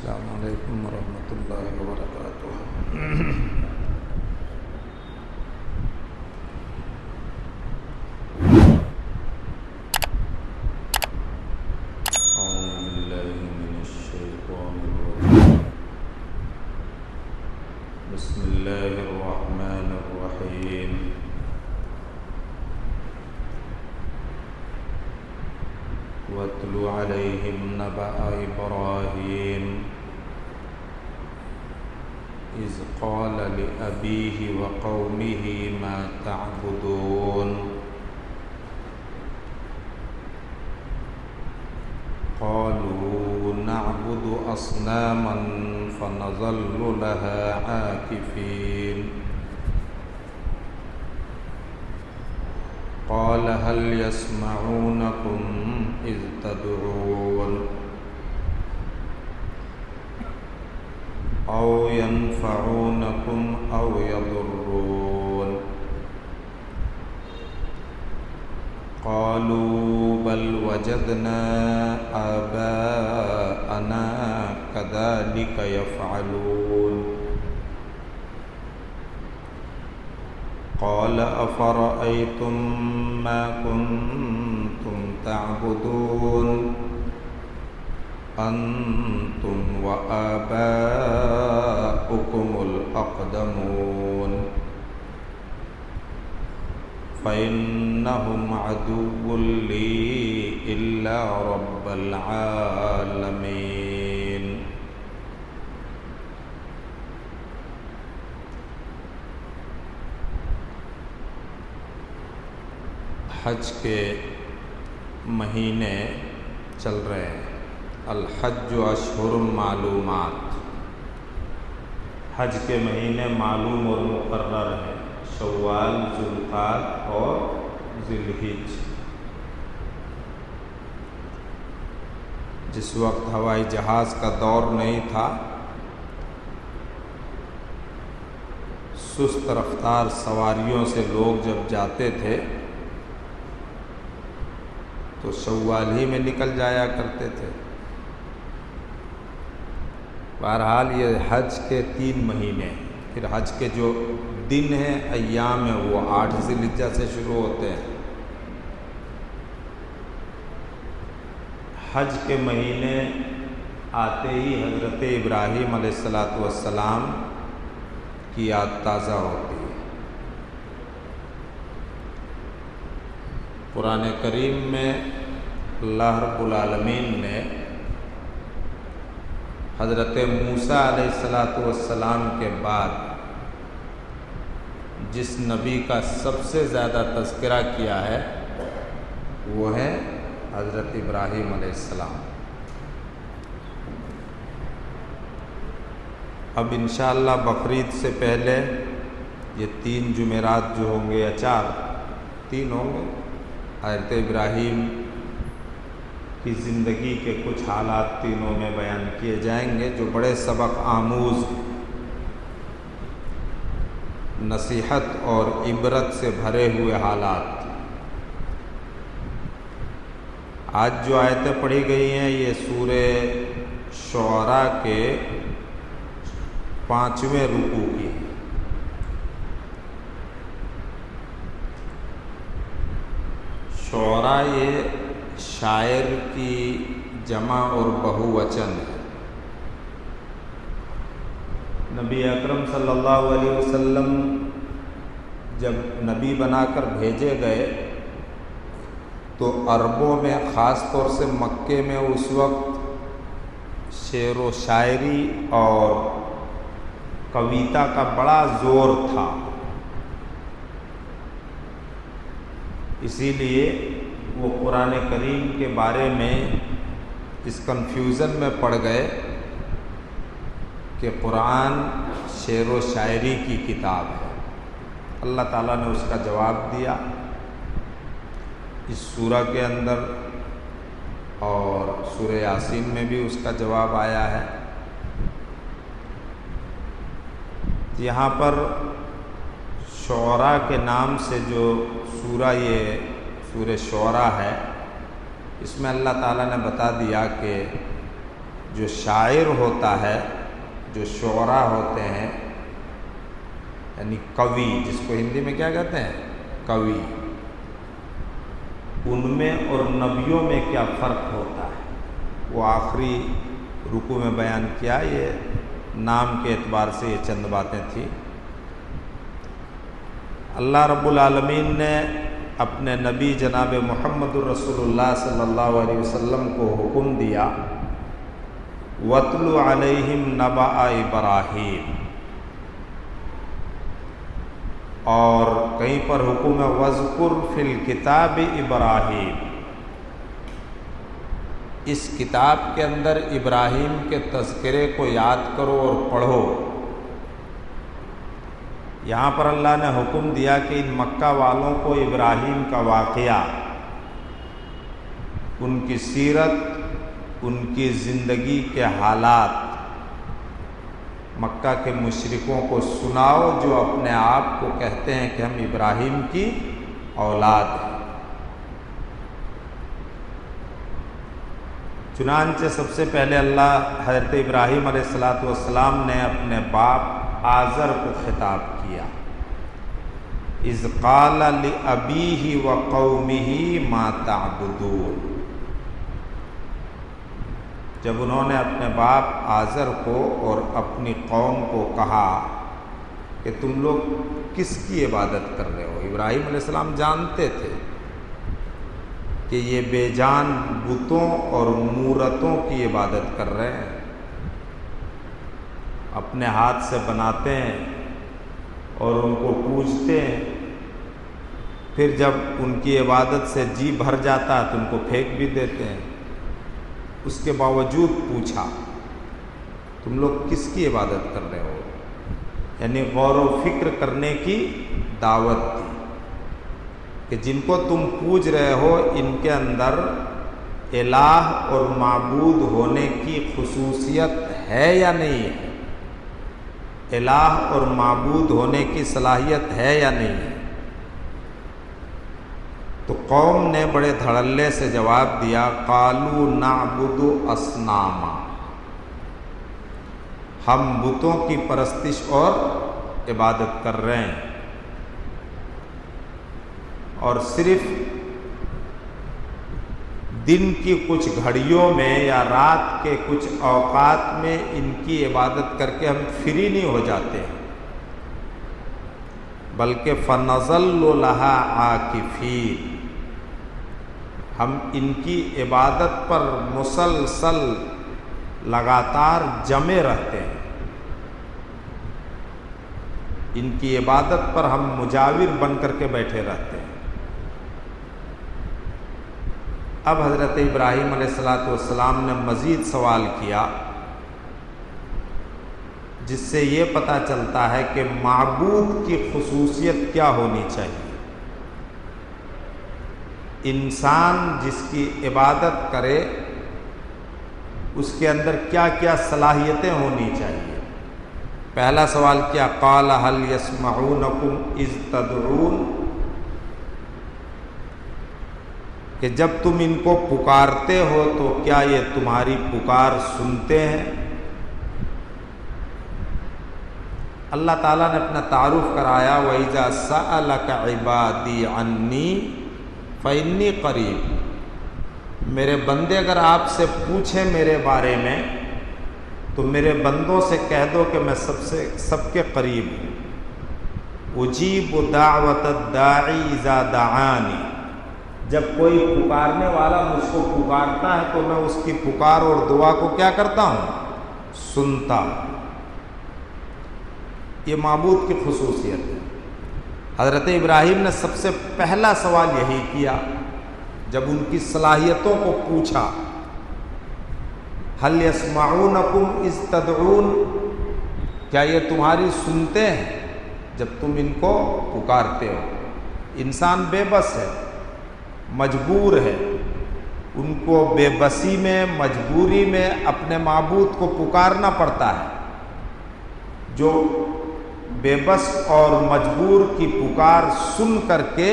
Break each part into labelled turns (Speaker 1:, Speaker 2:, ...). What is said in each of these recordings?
Speaker 1: السلام علیکم ورحمۃ اللہ وبرکاتہ۔ اعوذ باللہ من الشیطان الرجیم۔ بسم اللہ الرحمن الرحیم۔ واتل علیہم نبأ ابراہیم اذ قال لأبیہ وقومہ ما تعبدون قالوا نعبد أصناما فنظل لها عاكفين قال هل يسمعونكم إذ تدعون أو ينفعونكم أو يضرون قالوا بل وجدنا آباءنا كذلك يفعلون قال أفرأيتم ما كنتم تعبدون أنتم وآباؤكم الأقدمون فإنهم عدو لي إلا رب العالمين۔ حج کے مہینے چل رہے ہیں۔ الحج اشہر معلومات، حج کے مہینے معلوم اور مقرر ہیں، شوال، ذوالقعدہ اور ذی الحجہ۔ جس وقت ہوائی جہاز کا دور نہیں تھا، سست رفتار سواریوں سے لوگ جب جاتے تھے تو شوال ہی میں نکل جایا کرتے تھے۔ بہرحال یہ حج کے 3 مہینے، پھر حج کے جو دن ہیں، ایام ہیں، وہ 8 ذی الحجہ سے شروع ہوتے ہیں۔ حج کے مہینے آتے ہی حضرت ابراہیم علیہ السلام کی یاد تازہ ہوتی ہے۔ قرآن کریم میں اللہ رب العالمین نے حضرت موسیٰ علیہ السلام کے بعد جس نبی کا سب سے زیادہ تذکرہ کیا ہے وہ ہے حضرت ابراہیم علیہ السلام۔ اب انشاءاللہ بقرعید سے پہلے یہ 3 جمعرات جو ہوں گے یا 3 ہوں گے، حضرت ابراہیم کی زندگی کے کچھ حالات تینوں میں بیان کیے جائیں گے، جو بڑے سبق آموز، نصیحت اور عبرت سے بھرے ہوئے حالات۔ آج جو آیتیں پڑھی گئی ہیں یہ سورہ شعراء کے 5ویں رکوع کی۔ شعراء یہ شاعر کی جمع اور بہووچن ہے۔ نبی اکرم صلی اللہ علیہ وسلم جب نبی بنا کر بھیجے گئے تو عربوں میں، خاص طور سے مکے میں، اس وقت شعر و شاعری اور کویتا کا بڑا زور تھا، اسی لیے وہ قرآن کریم کے بارے میں اس کنفیوژن میں پڑ گئے کہ قرآن شعر و شاعری کی کتاب ہے۔ اللہ تعالیٰ نے اس کا جواب دیا اس سورہ کے اندر، اور سورہ یاسین میں بھی اس کا جواب آیا ہے۔ یہاں پر شعراء کے نام سے جو سورہ یہ سورہ شعراء ہے، اس میں اللہ تعالیٰ نے بتا دیا کہ جو شاعر ہوتا ہے، جو شعراء ہوتے ہیں، یعنی قوی، جس کو ہندی میں کیا کہتے ہیں؟ قوی، ان میں اور نبیوں میں کیا فرق ہوتا ہے، وہ آخری رکوع میں بیان کیا۔ یہ نام کے اعتبار سے یہ چند باتیں تھیں۔ اللہ رب العالمین نے اپنے نبی جناب محمد الرسول اللہ صلی اللہ علیہ وسلم کو حکم دیا، وَاتْلُ عَلَيْهِمْ نَبَأَ إِبْرَاهِيمَ، اور کہیں پر حکم ہے وَاذْكُرْ فِي الْكِتَابِ إِبْرَاهِيمَ، اس کتاب کے اندر ابراہیم کے تذکرے کو یاد کرو اور پڑھو۔ یہاں پر اللہ نے حکم دیا کہ ان مکہ والوں کو ابراہیم کا واقعہ، ان کی سیرت، ان کی زندگی کے حالات مکہ کے مشرکوں کو سناؤ، جو اپنے آپ کو کہتے ہیں کہ ہم ابراہیم کی اولاد ہیں۔ چنانچہ سب سے پہلے اللہ حضرت ابراہیم علیہ السلام نے اپنے باپ آزر کو خطاب کیا، اذ قال لأبیہ وقومہ ما تعبدون، جب انہوں نے اپنے باپ آزر کو اور اپنی قوم کو کہا کہ تم لوگ کس کی عبادت کر رہے ہو۔ ابراہیم علیہ السلام جانتے تھے کہ یہ بے جان بتوں اور مورتوں کی عبادت کر رہے ہیں، اپنے ہاتھ سے بناتے ہیں اور ان کو پوجتے ہیں، پھر جب ان کی عبادت سے جی بھر جاتا ہے تو ان کو پھینک بھی دیتے ہیں۔ اس کے باوجود پوچھا تم لوگ کس کی عبادت کر رہے ہو، یعنی غور و فکر کرنے کی دعوت دی کہ جن کو تم پوج رہے ہو ان کے اندر الہ اور معبود ہونے کی خصوصیت ہے یا نہیں ہے، الہ اور معبود ہونے کی صلاحیت ہے یا نہیں ہے۔ تو قوم نے بڑے دھڑلے سے جواب دیا، قالوا نعبد اصناما، ہم بتوں کی پرستش اور عبادت کر رہے ہیں، اور صرف دن کی کچھ گھڑیوں میں یا رات کے کچھ اوقات میں ان کی عبادت کر کے ہم فری نہیں ہو جاتے ہیں، بلکہ فَنَظَلُّ لَهَا عَاكِفِينَ، ہم ان کی عبادت پر مسلسل لگاتار جمے رہتے ہیں، ان کی عبادت پر ہم مجاور بن کر کے بیٹھے رہتے ہیں۔ اب حضرت ابراہیم علیہ السلام نے مزید سوال کیا، جس سے یہ پتہ چلتا ہے کہ معبود کی خصوصیت کیا ہونی چاہیے، انسان جس کی عبادت کرے اس کے اندر کیا کیا صلاحیتیں ہونی چاہیے۔ پہلا سوال کیا، قال هل يسمعونكم اذ تدعون، کہ جب تم ان کو پکارتے ہو تو کیا یہ تمہاری پکار سنتے ہیں۔ اللہ تعالیٰ نے اپنا تعارف کرایا، وَإِذَا سَأَلَكَ عِبَادِي عَنِّي فَإِنِّي قَرِيبٌ، میرے بندے اگر آپ سے پوچھیں میرے بارے میں تو میرے بندوں سے کہہ دو کہ میں سب کے قریب ہوں۔ اجیب دعوت الداعی اذا دعانی، جب کوئی پکارنے والا مجھ کو پکارتا ہے تو میں اس کی پکار اور دعا کو کیا کرتا ہوں، سنتا ہوں۔ یہ معبود کی خصوصیت ہے۔ حضرت ابراہیم نے سب سے پہلا سوال یہی کیا جب ان کی صلاحیتوں کو پوچھا، هل يسمعونكم اذ تدعون، کیا یہ تمہاری سنتے ہیں جب تم ان کو پکارتے ہو۔ انسان بے بس ہے، مجبور ہے، ان کو بے بسی میں، مجبوری میں اپنے معبود کو پکارنا پڑتا ہے۔ جو بے بس اور مجبور کی پکار سن کر کے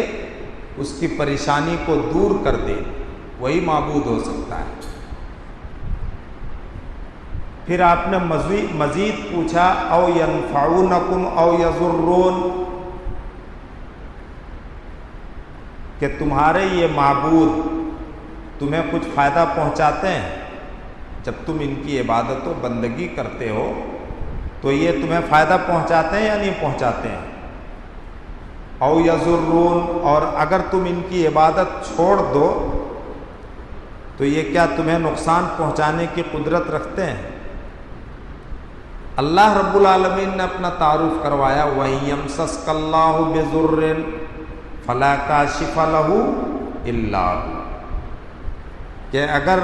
Speaker 1: اس کی پریشانی کو دور کر دے، وہی معبود ہو سکتا ہے۔ پھر آپ نے مزید پوچھا او ینفعونکم او یضرون، کہ تمہارے یہ معبود تمہیں کچھ فائدہ پہنچاتے ہیں؟ جب تم ان کی عبادت و بندگی کرتے ہو تو یہ تمہیں فائدہ پہنچاتے ہیں یا نہیں پہنچاتے ہیں؟ او یضرون، اور اگر تم ان کی عبادت چھوڑ دو تو یہ کیا تمہیں نقصان پہنچانے کی قدرت رکھتے ہیں؟ اللہ رب العالمین نے اپنا تعارف کروایا، وَإِن يَمْسَسْكَ اللَّهُ بِضُرٍّ فَلَا كَاشِفَ لَهُ إِلَّا هُوَ، کہ اگر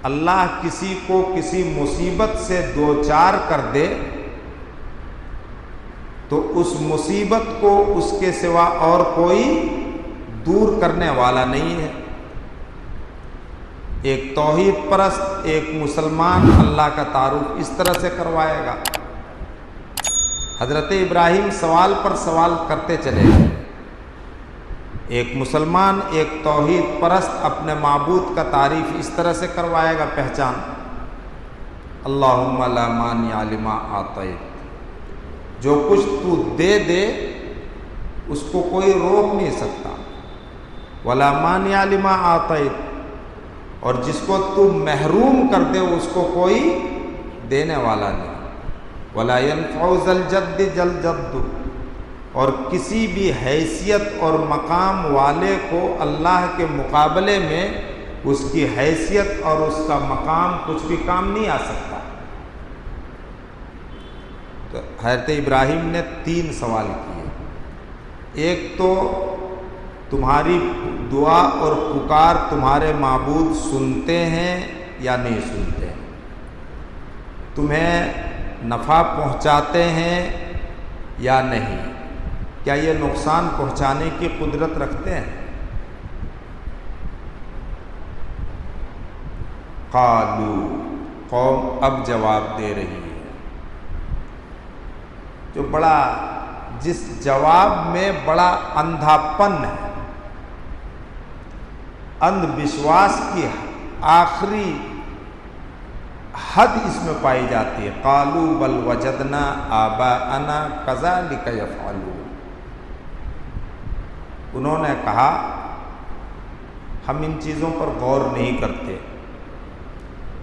Speaker 1: اللہ کسی کو کسی مصیبت سے دوچار کر دے تو اس مصیبت کو اس کے سوا اور کوئی دور کرنے والا نہیں ہے۔ ایک توحید پرست، ایک مسلمان اللہ کا تعارف اس طرح سے کروائے گا۔ حضرت ابراہیم سوال پر سوال کرتے چلے گئے۔ ایک مسلمان، ایک توحید پرست اپنے معبود کا تعریف اس طرح سے کروائے گا، پہچان، اللہم لا مانع لما اعطیت، جو کچھ تو دے دے اس کو کوئی روک نہیں سکتا، ولا مانع لما اعطیت، اور جس کو تو محروم کر دے اس کو کوئی دینے والا نہیں، ولا ينفع ذا الجد جل جد، اور کسی بھی حیثیت اور مقام والے کو اللہ کے مقابلے میں اس کی حیثیت اور اس کا مقام کچھ بھی کام نہیں آ سکتا۔ تو حضرت ابراہیم نے 3 سوال کیے۔ ایک تو تمہاری دعا اور پکار تمہارے معبود سنتے ہیں یا نہیں سنتے؟ تمہیں نفع پہنچاتے ہیں یا نہیں؟ کیا یہ نقصان پہنچانے کی قدرت رکھتے ہیں؟ قالو، قوم اب جواب دے رہی ہے، جو جس جواب میں بڑا اندھا پن ہے، اندھ وشواس کی آخری حد اس میں پائی جاتی ہے۔ قالوا بل وجدنا آباءنا كذلك يفعلون، انہوں نے کہا ہم ان چیزوں پر غور نہیں کرتے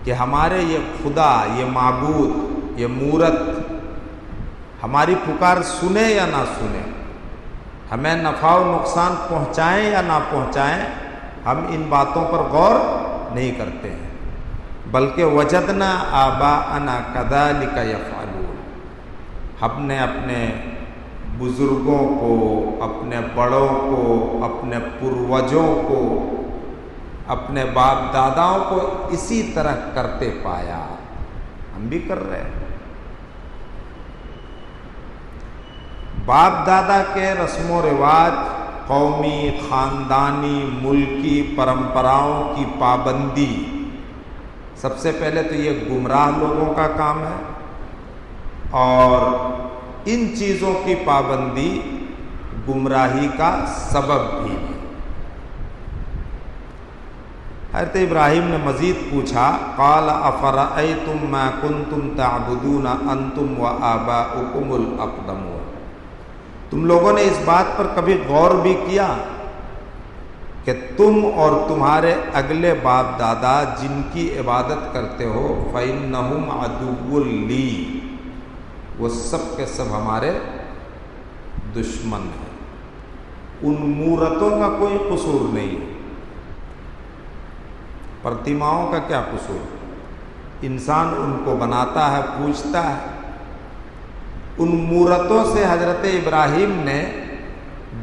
Speaker 1: کہ ہمارے یہ خدا، یہ معبود، یہ مورت ہماری پکار سنے یا نہ سنے، ہمیں نفع و نقصان پہنچائیں یا نہ پہنچائیں، ہم ان باتوں پر غور نہیں کرتے ہیں، بلکہ وجدنا آباءنا كذلك يفعلون، ہم نے اپنے بزرگوں کو، اپنے بڑوں کو، اپنے پروجوں کو، اپنے باپ داداؤں کو اسی طرح کرتے پایا، ہم بھی کر رہے ہیں۔ باپ دادا کے رسم و رواج، قومی، خاندانی، ملکی پرمپراؤں کی پابندی، سب سے پہلے تو یہ گمراہ لوگوں کا کام ہے، اور ان چیزوں کی پابندی گمراہی کا سبب بھی ہے۔ حضرت ابراہیم نے مزید پوچھا، قال افرأیتم ما کنتم تعبدون انتم وآباؤکم الاقدمون، تم لوگوں نے اس بات پر کبھی غور بھی کیا کہ تم اور تمہارے اگلے باپ دادا جن کی عبادت کرتے ہو، فإنہم عدو لی، وہ سب کے سب ہمارے دشمن ہیں، ان مورتوں کا کوئی قصور نہیں، پرتماؤں کا کیا قصور؟ انسان ان کو بناتا ہے، پوجتا ہے۔ ان مورتوں سے حضرت ابراہیم نے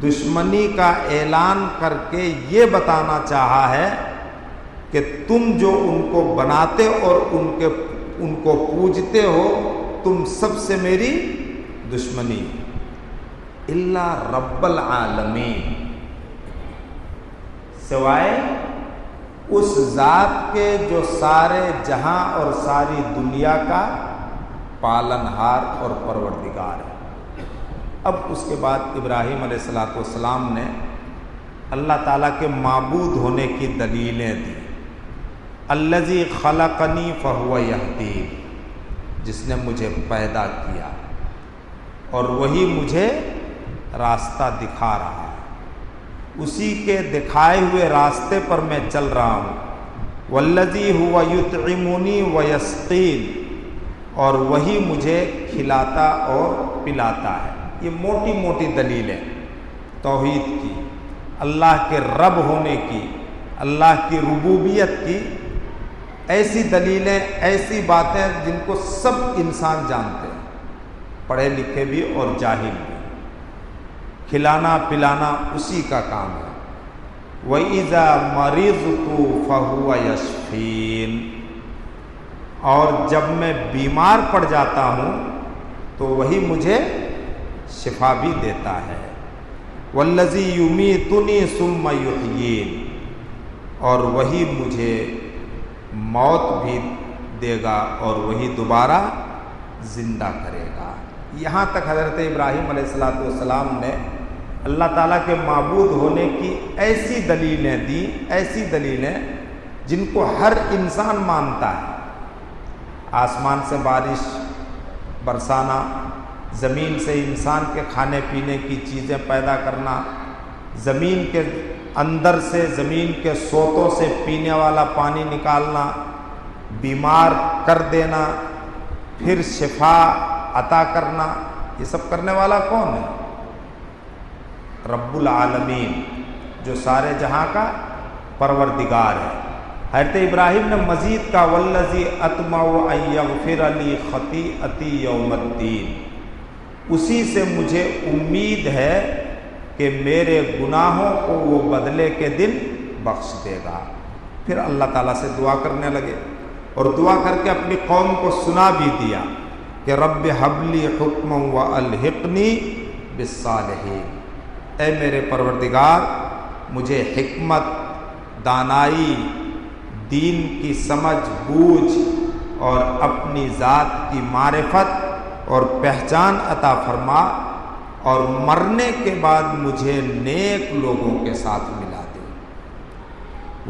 Speaker 1: دشمنی کا اعلان کر کے یہ بتانا چاہا ہے کہ تم جو ان کو بناتے اور ان کو پوجتے ہو، تم سب سے میری دشمنی، الا رب العالمین، سوائے اس ذات کے جو سارے جہاں اور ساری دنیا کا پالنہار اور پروردگار ہے۔ اب اس کے بعد ابراہیم علیہ السلام نے اللہ تعالیٰ کے معبود ہونے کی دلیلیں دی، الذی خلقنی فہو یہدین، جس نے مجھے پیدا کیا اور وہی مجھے راستہ دکھا رہا ہے، اسی کے دکھائے ہوئے راستے پر میں چل رہا ہوں۔ والذی هو یطعمنی ویسقین، اور وہی مجھے کھلاتا اور پلاتا ہے۔ یہ موٹی موٹی دلیلیں توحید کی، اللہ کے رب ہونے کی، اللہ کی ربوبیت کی، ایسی دلیلیں، ایسی باتیں جن کو سب انسان جانتے ہیں، پڑھے لکھے بھی اور جاہل بھی۔ کھلانا پلانا اسی کا کام ہے۔ وَإِذَا مَرِضْتُ فَهُوَ يَشْفِينِ، اور جب میں بیمار پڑ جاتا ہوں تو وہی مجھے شفا بھی دیتا ہے۔ وَالَّذِي يُمِيتُنِي ثُمَّ يُحْيِينِ، اور وہی مجھے موت بھی دے گا اور وہی دوبارہ زندہ کرے گا۔ یہاں تک حضرت ابراہیم علیہ السلام نے اللہ تعالیٰ کے معبود ہونے کی ایسی دلیلیں دیں، ایسی دلیلیں جن کو ہر انسان مانتا ہے۔ آسمان سے بارش برسانا، زمین سے انسان کے کھانے پینے کی چیزیں پیدا کرنا، زمین کے اندر سے، زمین کے سوتوں سے پینے والا پانی نکالنا، بیمار کر دینا، پھر شفا عطا کرنا، یہ سب کرنے والا کون ہے؟ رب العالمین، جو سارے جہاں کا پروردگار ہے۔ حضرت ابراہیم نے مزید کا والذی اطمع ان یغفر لی خطیئتی یوم الدین، اسی سے مجھے امید ہے کہ میرے گناہوں کو وہ بدلے کے دن بخش دے گا۔ پھر اللہ تعالیٰ سے دعا کرنے لگے اور دعا کر کے اپنی قوم کو سنا بھی دیا کہ رب حب لی حکما والحقنی بالصالحین، اے میرے پروردگار مجھے حکمت، دانائی، دین کی سمجھ بوجھ اور اپنی ذات کی معرفت اور پہچان عطا فرما، اور مرنے کے بعد مجھے نیک لوگوں کے ساتھ ملا دے۔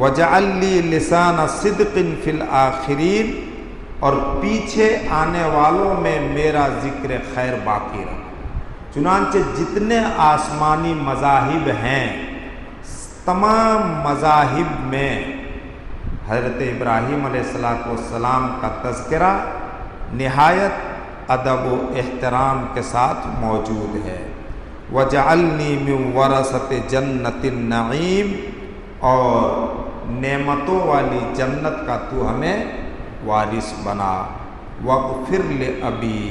Speaker 1: وَجَعَلْ لِي لِسَانَ صِدْقٍ فِي الْآخِرِينَ، اور پیچھے آنے والوں میں میرا ذکر خیر باقی رکھ۔ چنانچہ جتنے آسمانی مذاہب ہیں، تمام مذاہب میں حضرت ابراہیم علیہ السلام کا تذکرہ نہایت ادب و احترام کے ساتھ موجود ہے۔ وَجَعَلْنِي مِن وَرَثَةِ جَنَّةِ النَّعِيمِ، اور نعمتوں والی جنت کا تو ہمیں وارث بنا۔ وَاغْفِرْ لِأَبِي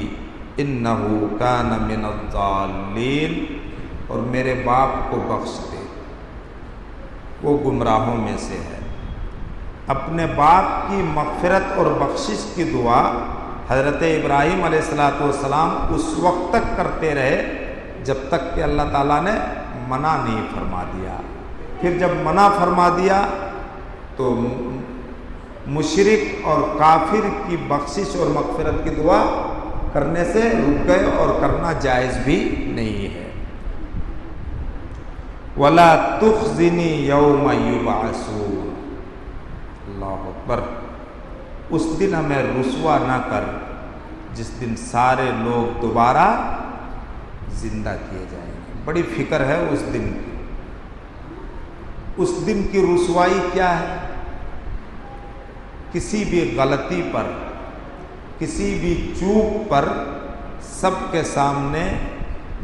Speaker 1: إِنَّهُ كَانَ مِنَ الضَّالِّينَ، اور میرے باپ کو بخش دے، وہ گمراہوں میں سے ہے۔ اپنے باپ کی مغفرت اور بخشش کی دعا حضرت ابراہیم علیہ السلام اس وقت تک کرتے رہے جب تک کہ اللہ تعالیٰ نے منع نہیں فرما دیا۔ پھر جب منع فرما دیا تو مشرک اور کافر کی بخشش اور مغفرت کی دعا کرنے سے رک گئے، اور کرنا جائز بھی نہیں ہے۔ وَلَا تُخْزِنِي يَوْمَ يُبْعَثُونَ، اللہ اکبر، اس دن ہمیں رسوا نہ کر جس دن سارے لوگ دوبارہ زندہ کیے جائیں گے۔ بڑی فکر ہے اس دن کی۔ اس دن کی رسوائی کیا ہے؟ کسی بھی غلطی پر، کسی بھی چوک پر سب کے سامنے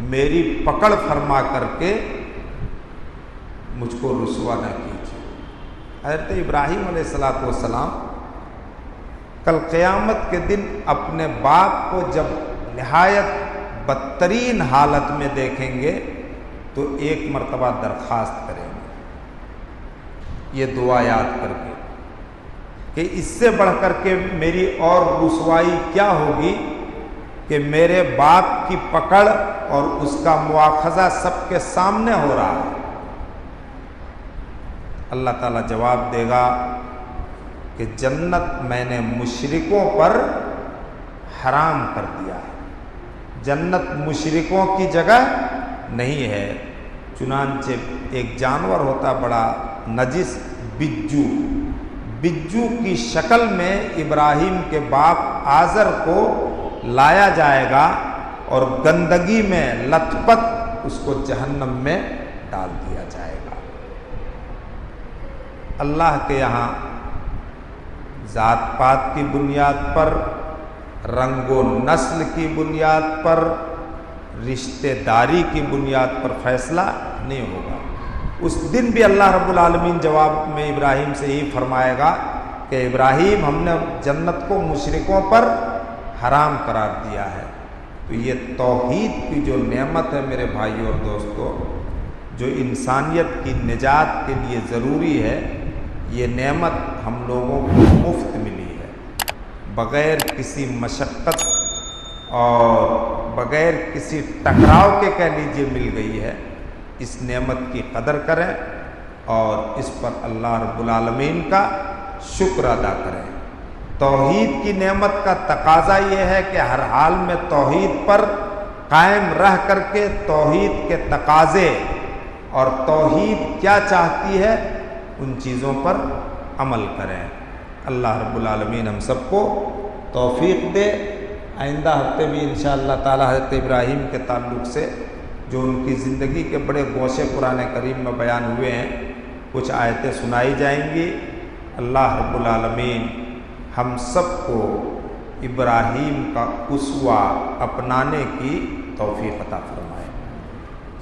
Speaker 1: میری پکڑ فرما کر کے مجھ کو رسوا نہ کیجیے۔ حضرت ابراہیم علیہ السلام کل قیامت کے دن اپنے باپ کو جب نہایت بدترین حالت میں دیکھیں گے تو ایک مرتبہ درخواست کریں گے، یہ دعا یاد کر کے کہ اس سے بڑھ کر کے میری اور رسوائی کیا ہوگی کہ میرے باپ کی پکڑ اور اس کا مواخذہ سب کے سامنے ہو رہا ہے۔ اللہ تعالیٰ جواب دے گا کہ جنت میں نے مشرکوں پر حرام کر دیا ہے، جنت مشرکوں کی جگہ نہیں ہے۔ چنانچہ ایک جانور ہوتا بڑا نجس، بجو، بجو کی شکل میں ابراہیم کے باپ آزر کو لایا جائے گا اور گندگی میں لت پت اس کو جہنم میں ڈال دیا جائے گا۔ اللہ کے یہاں ذات پات کی بنیاد پر، رنگ و نسل کی بنیاد پر، رشتہ داری کی بنیاد پر فیصلہ نہیں ہوگا۔ اس دن بھی اللہ رب العالمین جواب میں ابراہیم سے یہی فرمائے گا کہ ابراہیم ہم نے جنت کو مشرکوں پر حرام قرار دیا ہے۔ تو یہ توحید کی جو نعمت ہے میرے بھائیوں اور دوستو، جو انسانیت کی نجات کے لیے ضروری ہے، یہ نعمت ہم لوگوں کو مفت ملی ہے، بغیر کسی مشقت اور بغیر کسی ٹکراؤ کے کہہ لیجیے مل گئی ہے۔ اس نعمت کی قدر کریں اور اس پر اللہ رب العالمین کا شکر ادا کریں۔ توحید کی نعمت کا تقاضا یہ ہے کہ ہر حال میں توحید پر قائم رہ کر کے توحید کے تقاضے اور توحید کیا چاہتی ہے ان چیزوں پر عمل کریں۔ اللہ رب العالمین ہم سب کو توفیق دے۔ آئندہ ہفتے بھی انشاءاللہ تعالی حضرت ابراہیم کے تعلق سے جو ان کی زندگی کے بڑے گوشے قرآن کریم میں بیان ہوئے ہیں، کچھ آیتیں سنائی جائیں گی۔ اللہ رب العالمین ہم سب کو ابراہیم کا اسوہ اپنانے کی توفیق عطا فرمائے۔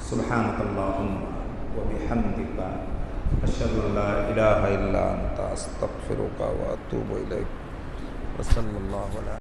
Speaker 1: سبحانک اللہم و بحمدک، اشہد ان لا الہ الا انت، استغفرک و اتوب الیک، وصلی اللہ علیہ